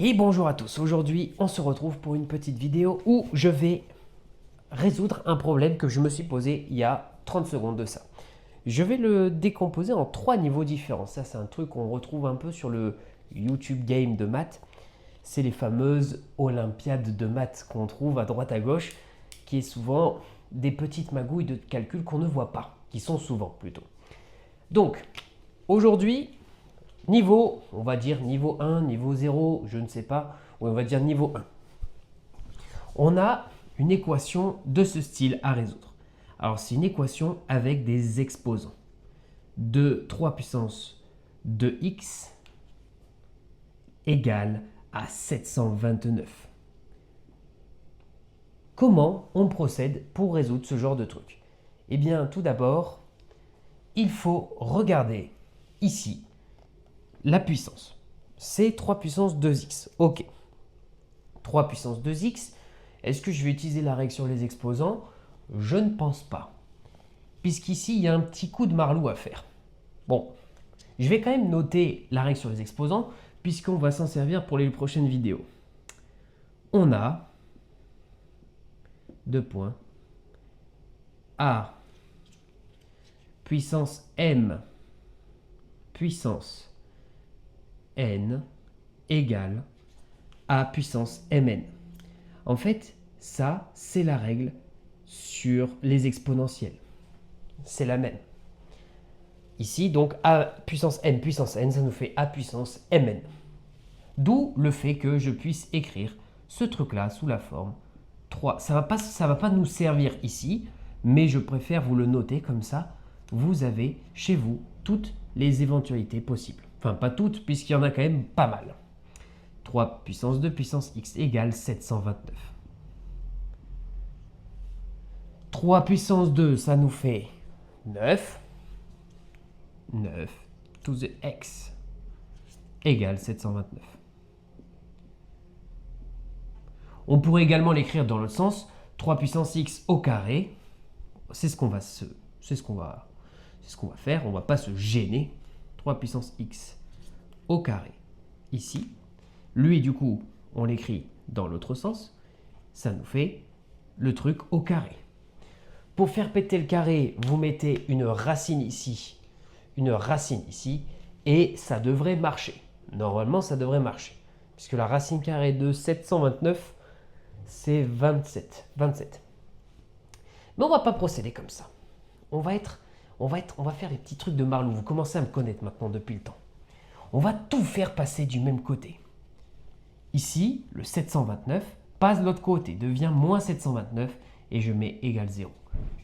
Et bonjour à tous, aujourd'hui on se retrouve pour une petite vidéo où je vais résoudre un problème que je me suis posé il y a 30 secondes de ça. Je vais le décomposer en trois niveaux différents. Ça c'est un truc qu'on retrouve un peu sur le YouTube Game de maths. C'est les fameuses Olympiades de maths qu'on trouve à droite à gauche, qui est souvent des petites magouilles de calcul qu'on ne voit pas, qui sont souvent plutôt. Donc aujourd'hui, niveau, on va dire niveau 1, niveau 0, je ne sais pas, ou on va dire niveau 1. On a une équation de ce style à résoudre. Alors c'est une équation avec des exposants. De 3 puissance de x égale à 729. Comment on procède pour résoudre ce genre de truc? Eh bien, tout d'abord, il faut regarder ici la puissance. C'est 3 puissance 2x. Ok. 3 puissance 2x. Est-ce que je vais utiliser la règle sur les exposants? Je ne pense pas. Puisqu'ici, il y a un petit coup de marlou à faire. Bon, je vais quand même noter la règle sur les exposants, puisqu'on va s'en servir pour les prochaines vidéos. On a deux points a puissance m puissance n égale a puissance mn. En fait, ça, c'est la règle sur les exponentielles. C'est la même. Ici, donc, a puissance n, ça nous fait a puissance mn. D'où le fait que je puisse écrire ce truc-là sous la forme 3. Ça va pas nous servir ici, mais je préfère vous le noter comme ça. Vous avez chez vous toutes les éventualités possibles. Enfin, pas toutes, puisqu'il y en a quand même pas mal. 3 puissance 2 puissance x égale 729. 3 puissance 2, ça nous fait 9. 9 to the x égale 729. On pourrait également l'écrire dans l'autre sens, 3 puissance x au carré. C'est ce qu'on va faire, on ne va pas se gêner. 3 puissance x au carré ici. Lui, du coup, on l'écrit dans l'autre sens. Ça nous fait le truc au carré. Pour faire péter le carré, vous mettez une racine ici, et ça devrait marcher. Normalement, ça devrait marcher. Puisque la racine carrée de 729, c'est 27. Mais on ne va pas procéder comme ça. On va faire les petits trucs de Marlou. Vous commencez à me connaître maintenant depuis le temps. On va tout faire passer du même côté. Ici, le 729 passe de l'autre côté, devient moins 729 et je mets égal 0.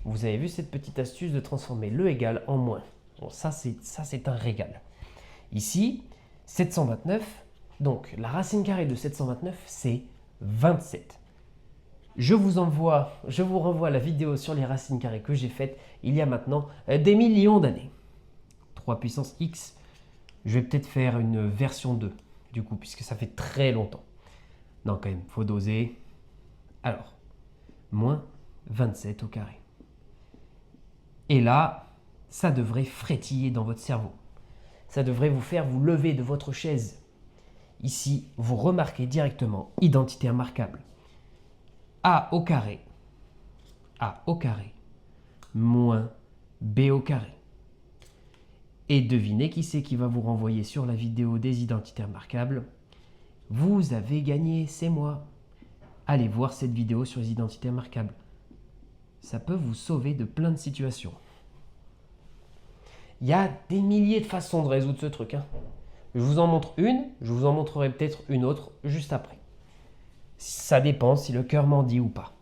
Vous avez vu cette petite astuce de transformer le égal en moins. Bon, ça, c'est un régal. Ici, 729, donc la racine carrée de 729, c'est 27. Je vous renvoie la vidéo sur les racines carrées que j'ai faite il y a maintenant des millions d'années. 3 puissance x, je vais peut-être faire une version 2, du coup, puisque ça fait très longtemps. Non, quand même, faut doser. Alors, moins 27 au carré. Et là, ça devrait frétiller dans votre cerveau. Ça devrait vous faire vous lever de votre chaise. Ici, vous remarquez directement identité remarquable. A au carré moins B au carré. Et devinez qui c'est qui va vous renvoyer sur la vidéo des identités remarquables. Vous avez gagné, c'est moi. Allez voir cette vidéo sur les identités remarquables. Ça peut vous sauver de plein de situations. Il y a des milliers de façons de résoudre ce truc. Je vous en montre une, je vous en montrerai peut-être une autre juste après. Ça dépend si le cœur m'en dit ou pas.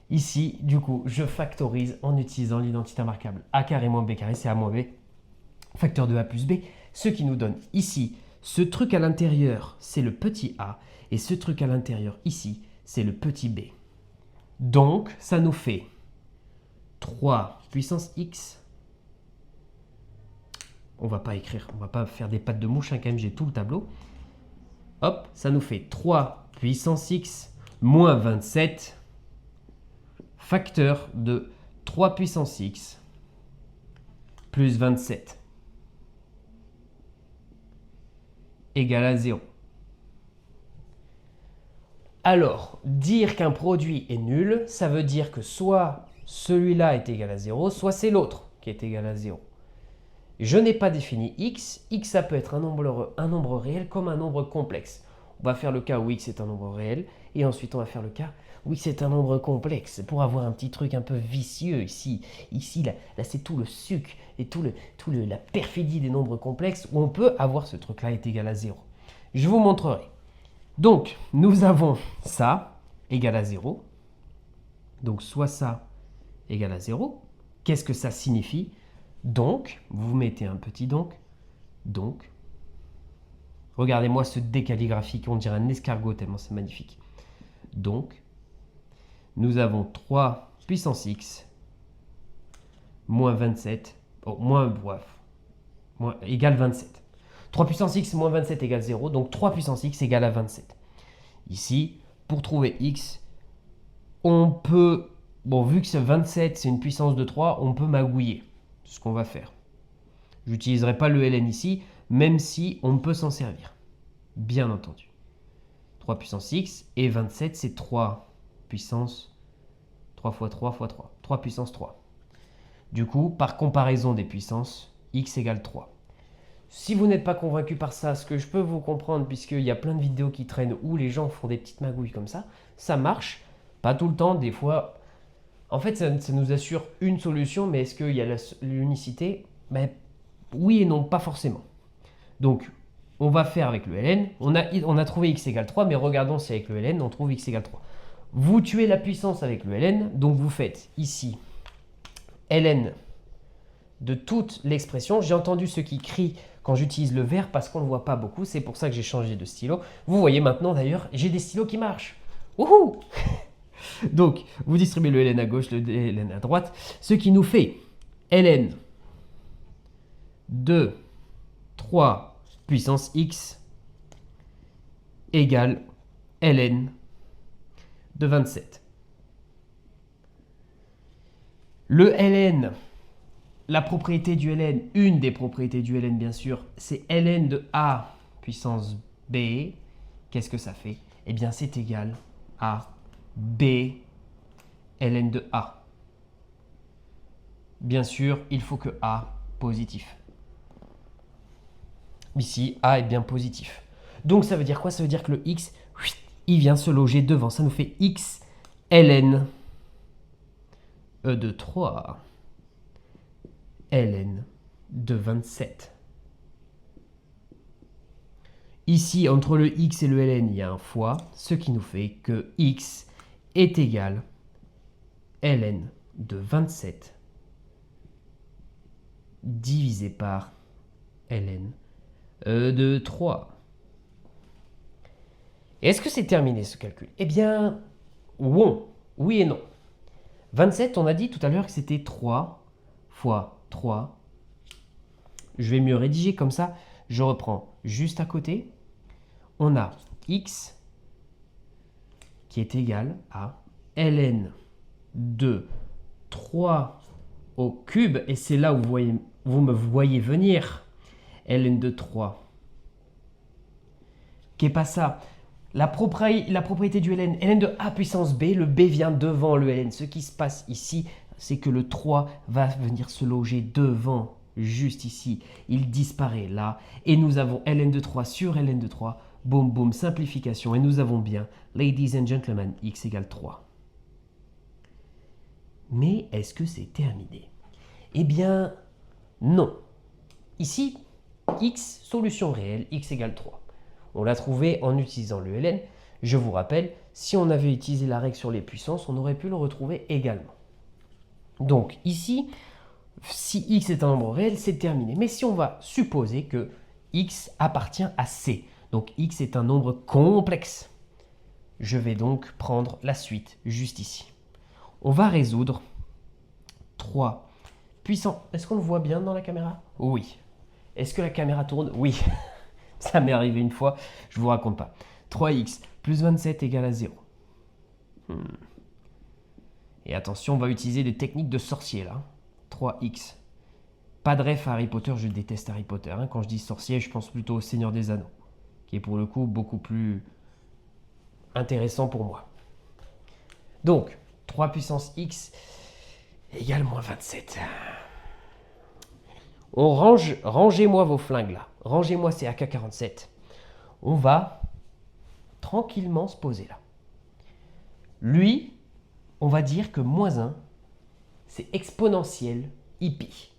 Ici, du coup, je factorise en utilisant l'identité remarquable. A carré moins B carré, c'est A moins B. Facteur de A plus B, ce qui nous donne ici, ce truc à l'intérieur, c'est le petit a, et ce truc à l'intérieur ici, c'est le petit b. Donc, ça nous fait 3 puissance x. On va pas écrire, on va pas faire des pattes de mouche, quand même, j'ai tout le tableau. Hop, ça nous fait 3 puissance x moins 27, facteur de 3 puissance x plus 27. Égal à 0. Alors, dire qu'un produit est nul, ça veut dire que soit celui-là est égal à 0, soit c'est l'autre qui est égal à 0. Je n'ai pas défini x. X, ça peut être un nombre réel comme un nombre complexe. On va faire le cas où x est un nombre réel, et ensuite on va faire le cas où x est un nombre complexe, pour avoir un petit truc un peu vicieux ici. Ici, là c'est tout le sucre et la perfidie des nombres complexes, où on peut avoir ce truc-là est égal à 0. Je vous montrerai. Donc, nous avons ça égal à 0. Donc, soit ça égal à 0. Qu'est-ce que ça signifie? Donc, vous mettez un petit donc. Regardez-moi ce décaligraphique, on dirait un escargot tellement c'est magnifique. Donc, nous avons 3 puissance x moins 27, égale 27. 3 puissance x moins 27 égale 0, donc 3 puissance x égale à 27. Ici, pour trouver x, on peut, vu que 27 c'est une puissance de 3, on peut magouiller. C'est ce qu'on va faire. Je n'utiliserai pas le ln ici, même si on peut s'en servir. Bien entendu. 3 puissance x et 27 c'est 3 puissance 3 fois 3 fois 3. 3 puissance 3. Du coup, par comparaison des puissances, x égale 3. Si vous n'êtes pas convaincu par ça, ce que je peux vous comprendre, puisqu'il y a plein de vidéos qui traînent où les gens font des petites magouilles comme ça marche. Pas tout le temps, des fois. En fait, ça nous assure une solution, mais est-ce qu'il y a l'unicité? Oui et non, pas forcément. Donc, on va faire avec le ln. On a trouvé x égale 3, mais regardons si avec le ln, on trouve x égale 3. Vous tuez la puissance avec le ln, donc vous faites ici ln de toute l'expression. J'ai entendu ceux qui crient quand j'utilise le vert parce qu'on ne le voit pas beaucoup. C'est pour ça que j'ai changé de stylo. Vous voyez maintenant d'ailleurs, j'ai des stylos qui marchent. Wouhou! Donc, vous distribuez le ln à gauche, le ln à droite. Ce qui nous fait ln de 3 puissance x égale ln de 27. Le ln, la propriété du ln, une des propriétés du ln bien sûr, c'est ln de a puissance b. Qu'est-ce que ça fait? Eh bien c'est égal à b ln de a. Bien sûr, il faut que a positif. Ici, a est bien positif. Donc ça veut dire quoi? Ça veut dire que le x, il vient se loger devant. Ça nous fait x ln e de 3 ln de 27. Ici, entre le x et le ln, il y a un fois, ce qui nous fait que x est égal ln de 27 divisé par ln de 3. Est-ce que c'est terminé ce calcul? Eh bien, oui et non. 27, on a dit tout à l'heure que c'était 3 fois 3. Je vais mieux rédiger comme ça. Je reprends juste à côté. On a x qui est égal à ln de 3 au cube. Et c'est là où vous me voyez venir. ln de 3. Qui n'est pas ça. La propriété du ln, ln de a puissance b, le b vient devant le ln. Ce qui se passe ici, c'est que le 3 va venir se loger devant, juste ici. Il disparaît là. Et nous avons ln de 3 sur ln de 3. Boum, boum, simplification. Et nous avons bien, ladies and gentlemen, x égale 3. Mais est-ce que c'est terminé? Eh bien, non. Ici, x, solution réelle, x égale 3. On l'a trouvé en utilisant le ln. Je vous rappelle, si on avait utilisé la règle sur les puissances, on aurait pu le retrouver également. Donc ici, si x est un nombre réel, c'est terminé. Mais si on va supposer que x appartient à c, donc x est un nombre complexe, je vais donc prendre la suite juste ici. On va résoudre 3 puissance. Est-ce qu'on le voit bien dans la caméra? Oui. Est-ce que la caméra tourne? Oui. Ça m'est arrivé une fois, je vous raconte pas. 3x plus 27 égale à 0. Et attention, on va utiliser des techniques de sorcier là. 3x. Pas de ref à Harry Potter, je déteste Harry Potter. Hein. Quand je dis sorcier, je pense plutôt au Seigneur des Anneaux, qui est pour le coup beaucoup plus intéressant pour moi. Donc, 3 puissance x égale moins 27. Rangez-moi vos flingues là. Rangez-moi ces AK-47. On va tranquillement se poser là. Lui, on va dire que moins 1, c'est exponentiel pi.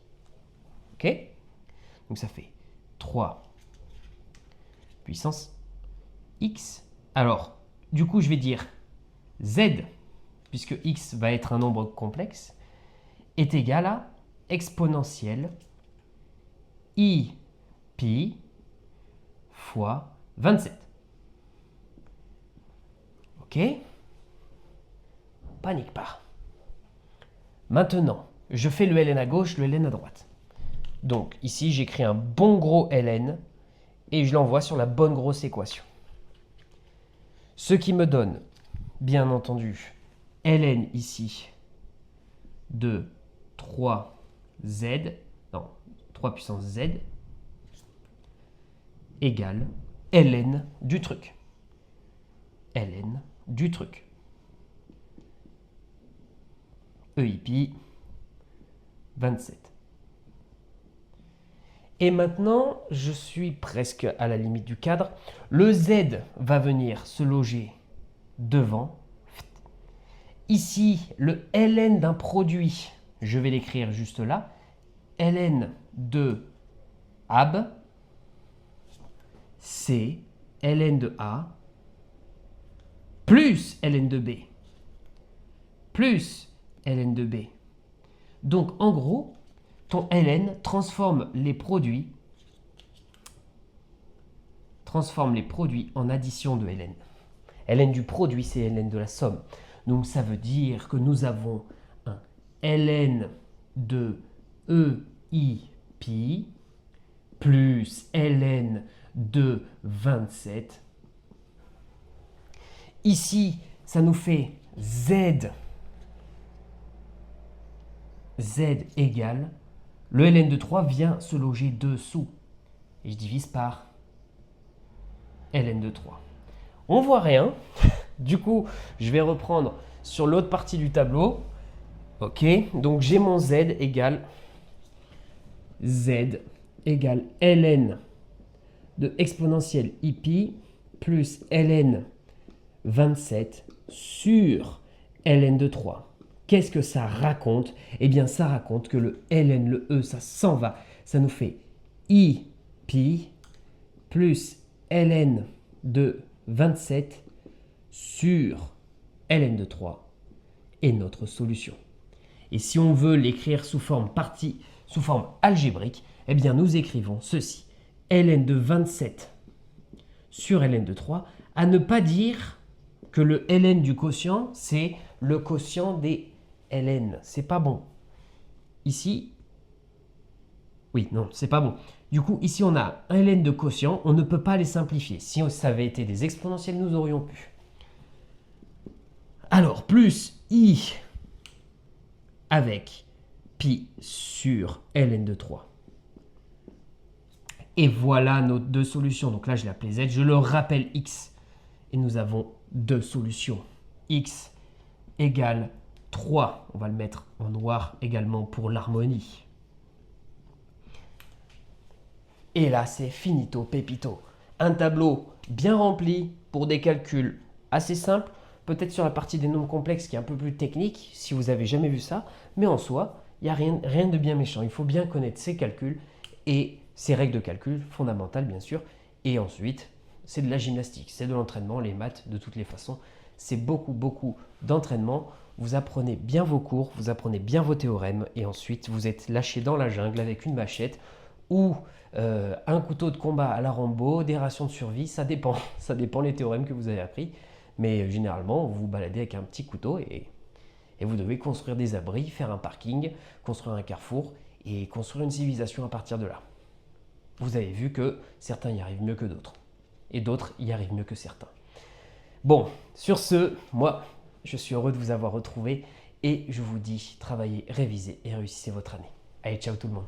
Ok? Donc ça fait 3 puissance x. Alors, du coup, je vais dire z, puisque x va être un nombre complexe, est égal à exponentielle i pi fois 27. Ok? Panique pas. Maintenant, je fais le ln à gauche, le ln à droite. Donc ici, j'écris un bon gros ln et je l'envoie sur la bonne grosse équation. Ce qui me donne, bien entendu, ln ici de 3z, non, 3 puissance z, égale ln du truc. ln du truc. EIP 27. Et maintenant, je suis presque à la limite du cadre. Le Z va venir se loger devant. Ici, le ln d'un produit, je vais l'écrire juste là. ln de AB, c'est ln de A plus ln de B plus ln de B. Donc, en gros, ton ln transforme les produits en addition de ln. ln du produit, c'est ln de la somme. Donc, ça veut dire que nous avons un ln de EIP plus ln de 27. Ici, ça nous fait Z égale, le ln de 3 vient se loger dessous. Et je divise par ln de 3. On voit rien. Du coup, je vais reprendre sur l'autre partie du tableau. Ok, donc j'ai mon Z égale ln de exponentielle ip plus ln 27 sur ln de 3. Qu'est-ce que ça raconte? Eh bien, ça raconte que le ln, le e, ça s'en va. Ça nous fait i pi plus ln de 27 sur ln de 3 est notre solution. Et si on veut l'écrire sous forme algébrique, eh bien, nous écrivons ceci. ln de 27 sur ln de 3, à ne pas dire que le ln du quotient, c'est le quotient des ln. C'est pas bon. Ici, oui, non, c'est pas bon. Du coup, ici, on a un ln de quotient. On ne peut pas les simplifier. Si ça avait été des exponentielles, nous aurions pu. Alors, plus i avec pi sur ln de 3. Et voilà nos deux solutions. Donc là, je l'ai appelé z. Je le rappelle x. Et nous avons deux solutions. X égale 3. On va le mettre en noir également pour l'harmonie. Et là, c'est finito, pepito. Un tableau bien rempli pour des calculs assez simples. Peut-être sur la partie des nombres complexes qui est un peu plus technique, si vous n'avez jamais vu ça. Mais en soi, il n'y a rien de bien méchant. Il faut bien connaître ses calculs et ses règles de calcul fondamentales, bien sûr. Et ensuite, c'est de la gymnastique, c'est de l'entraînement, les maths, de toutes les façons. C'est beaucoup d'entraînement. Vous apprenez bien vos cours, vous apprenez bien vos théorèmes. Et ensuite, vous êtes lâché dans la jungle avec une machette ou un couteau de combat à la Rambo, des rations de survie. Ça dépend. Ça dépend les théorèmes que vous avez appris. Mais généralement, vous vous baladez avec un petit couteau et vous devez construire des abris, faire un parking, construire un carrefour et construire une civilisation à partir de là. Vous avez vu que certains y arrivent mieux que d'autres. Et d'autres y arrivent mieux que certains. Bon, sur ce, moi, je suis heureux de vous avoir retrouvé et je vous dis, travaillez, révisez et réussissez votre année. Allez, ciao tout le monde.